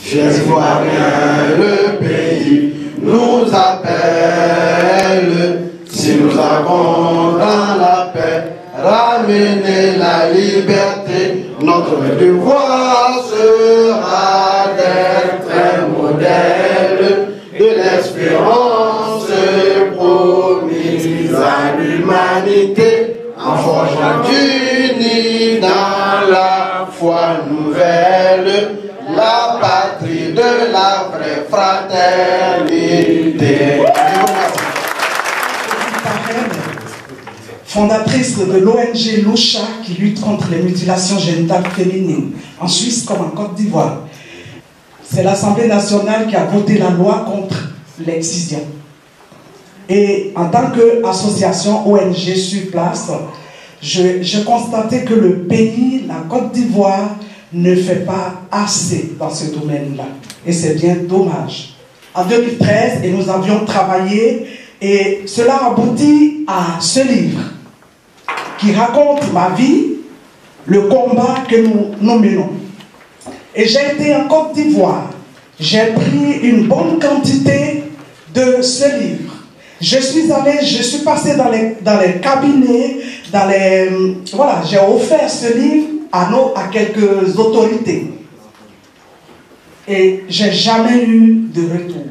Fiers Ivoiriens, le pays nous appelle. Si nous avons dans la paix ramener la liberté, notre devoir sera d'être un modèle de l'espérance promise à l'humanité, en forgeant unis dans la foi nouvelle, la patrie de la vraie fraternité. Fondatrice de l'ONG Loucha qui lutte contre les mutilations génitales féminines en Suisse comme en Côte d'Ivoire. C'est l'Assemblée nationale qui a voté la loi contre l'excision. Et en tant qu'association ONG sur place, je constatais que le pays, la Côte d'Ivoire, ne fait pas assez dans ce domaine-là. Et c'est bien dommage. En 2013, et nous avions travaillé, et cela aboutit à ce livre qui raconte ma vie, le combat que nous menons. Et j'ai été en Côte d'Ivoire. J'ai pris une bonne quantité de ce livre. Je suis passé dans les cabinets, voilà, j'ai offert ce livre à quelques autorités. Et j'ai jamais eu de retour.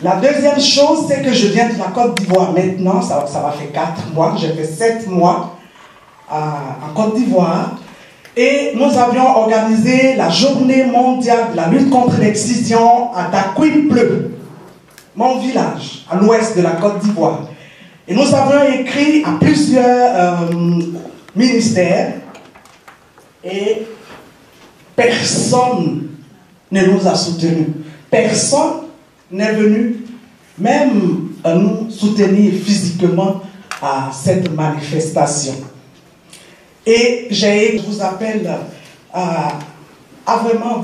La deuxième chose, c'est que je viens de la Côte d'Ivoire maintenant, ça va faire 4 mois, j'ai fait 7 mois en Côte d'Ivoire. Et nous avions organisé la journée mondiale de la lutte contre l'excision à Takwimpleu, mon village, à l'ouest de la Côte d'Ivoire. Et nous avions écrit à plusieurs ministères et personne ne nous a soutenus. Personne n'est venu même nous soutenir physiquement à cette manifestation. Et je vous appelle à vraiment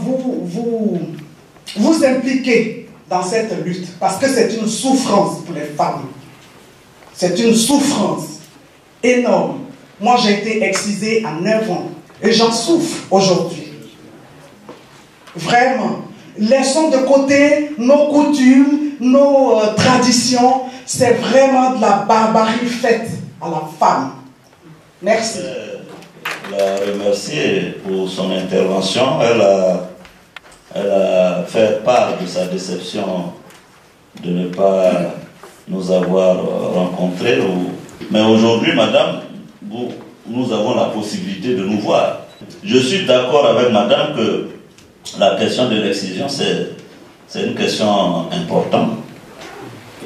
vous impliquer dans cette lutte, parce que c'est une souffrance pour les femmes. C'est une souffrance énorme. Moi, j'ai été excisée à 9 ans et j'en souffre aujourd'hui. Vraiment. Laissons de côté nos coutumes, nos traditions. C'est vraiment de la barbarie faite à la femme. Merci. La remercier pour son intervention. Elle a fait part de sa déception de ne pas nous avoir rencontrés. Mais aujourd'hui, madame, nous avons la possibilité de nous voir. Je suis d'accord avec madame que la question de l'excision, c'est une question importante.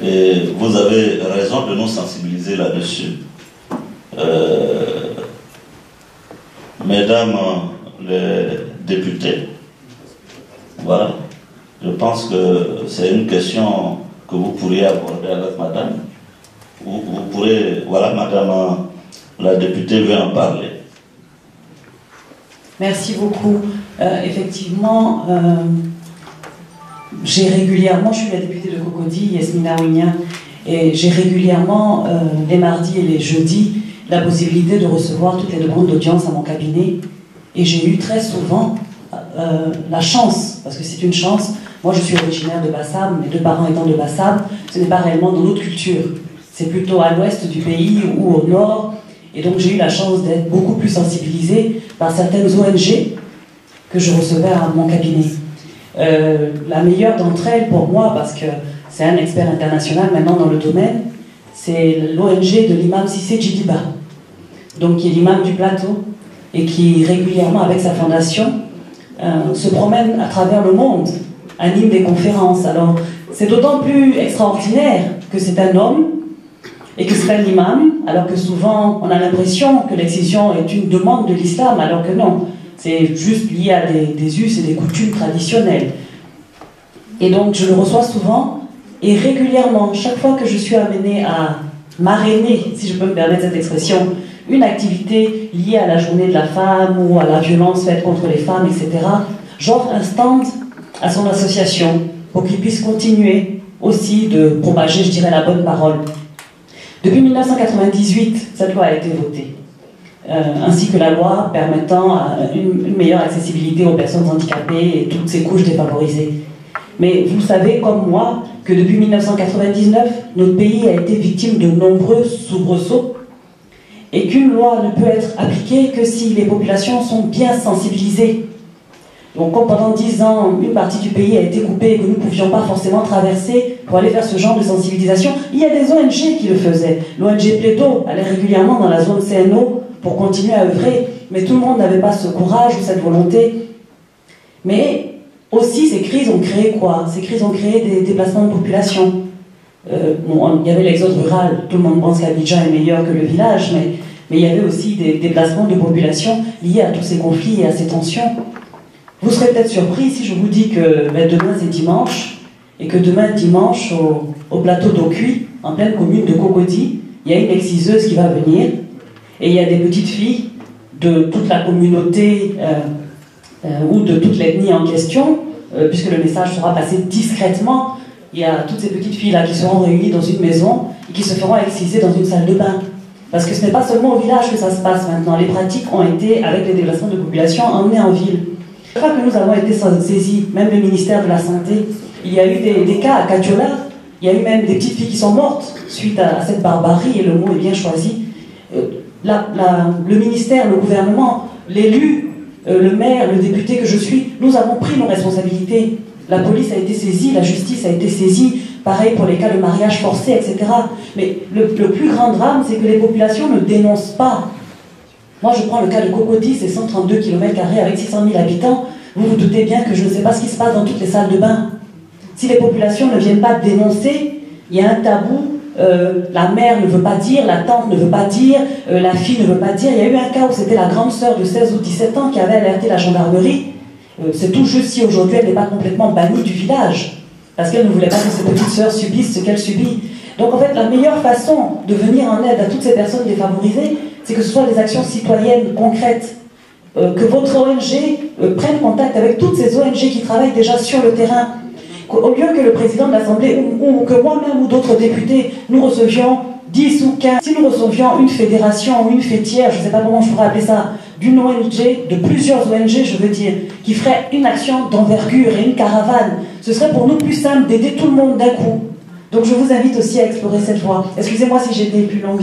Et vous avez raison de nous sensibiliser là-dessus. Mesdames les députés, voilà, je pense que c'est une question que vous pourriez aborder avec madame. Vous pourrez, voilà, madame la députée veut en parler. Merci beaucoup. Effectivement, j'ai régulièrement, je suis la députée de Cocody, Yasmina Ouigna, et j'ai régulièrement, les mardis et les jeudis, la possibilité de recevoir toutes les demandes d'audience à mon cabinet. Et j'ai eu très souvent la chance, parce que c'est une chance, moi je suis originaire de Bassam, mes 2 parents étant de Bassam, ce n'est pas réellement dans notre culture. C'est plutôt à l'ouest du pays ou au nord. Et donc j'ai eu la chance d'être beaucoup plus sensibilisée par certaines ONG que je recevais à mon cabinet. La meilleure d'entre elles pour moi, parce que c'est un expert international maintenant dans le domaine, c'est l'ONG de l'imam Cissé Djidiba, donc qui est l'imam du plateau et qui régulièrement avec sa fondation se promène à travers le monde, anime des conférences. Alors c'est d'autant plus extraordinaire que c'est un homme et que c'est un imam, alors que souvent on a l'impression que l'excision est une demande de l'islam, alors que non, c'est juste lié à des us et des coutumes traditionnelles. Et donc je le reçois souvent et régulièrement, chaque fois que je suis amenée à marrainer, si je peux me permettre cette expression, une activité liée à la journée de la femme ou à la violence faite contre les femmes, etc., j'offre un stand à son association pour qu'il puisse continuer aussi de propager, je dirais, la bonne parole. Depuis 1998, cette loi a été votée. ainsi que la loi permettant une meilleure accessibilité aux personnes handicapées et toutes ces couches défavorisées. Mais vous savez, comme moi, que depuis 1999, notre pays a été victime de nombreux soubresauts et qu'une loi ne peut être appliquée que si les populations sont bien sensibilisées. Donc, comme pendant 10 ans, une partie du pays a été coupée et que nous ne pouvions pas forcément traverser pour aller faire ce genre de sensibilisation, il y a des ONG qui le faisaient. L'ONG Pléto allait régulièrement dans la zone CNO pour continuer à œuvrer, mais tout le monde n'avait pas ce courage ou cette volonté. Mais aussi, ces crises ont créé quoi? Ces crises ont créé des déplacements de population. Il y avait l'exode rural, tout le monde pense qu'Abidjan est meilleur que le village, mais il y avait aussi des déplacements de population liés à tous ces conflits et à ces tensions. Vous serez peut-être surpris si je vous dis que demain c'est dimanche, et que demain dimanche, au plateau d'Ocuy, en pleine commune de Cocody, il y a une exciseuse qui va venir, et il y a des petites filles de toute la communauté ou de toute l'ethnie en question, puisque le message sera passé discrètement. Il y a toutes ces petites filles-là qui seront réunies dans une maison et qui se feront exciser dans une salle de bain. Parce que ce n'est pas seulement au village que ça se passe maintenant. Les pratiques ont été, avec les déplacements de population, emmenées en ville. Je crois que nous avons été saisis, même le ministère de la Santé. Il y a eu des cas à Kadiola, il y a eu même des petites filles qui sont mortes suite à cette barbarie, et le mot est bien choisi. Le ministère, le gouvernement, l'élu, le maire, le député que je suis, nous avons pris nos responsabilités. La police a été saisie, la justice a été saisie, pareil pour les cas de mariage forcé, etc. Mais le plus grand drame, c'est que les populations ne dénoncent pas. Moi, je prends le cas de Cocody, c'est 132 km² avec 600 000 habitants. Vous vous doutez bien que je ne sais pas ce qui se passe dans toutes les salles de bain. Si les populations ne viennent pas dénoncer, il y a un tabou. La mère ne veut pas dire, la tante ne veut pas dire, la fille ne veut pas dire. Il y a eu un cas où c'était la grande sœur de 16 ou 17 ans qui avait alerté la gendarmerie. C'est tout juste si aujourd'hui elle n'est pas complètement bannie du village, parce qu'elle ne voulait pas que ses petites sœurs subissent ce qu'elle subit. Donc en fait, la meilleure façon de venir en aide à toutes ces personnes défavorisées, c'est que ce soit des actions citoyennes concrètes, que votre ONG prenne contact avec toutes ces ONG qui travaillent déjà sur le terrain, au lieu que le président de l'Assemblée ou que moi-même ou d'autres députés, nous recevions 10 ou 15, si nous recevions une fédération ou une fêtière, je ne sais pas comment je pourrais appeler ça, d'une ONG, de plusieurs ONG, je veux dire, qui ferait une action d'envergure et une caravane, ce serait pour nous plus simple d'aider tout le monde d'un coup. Donc je vous invite aussi à explorer cette voie. Excusez-moi si j'ai été plus longue.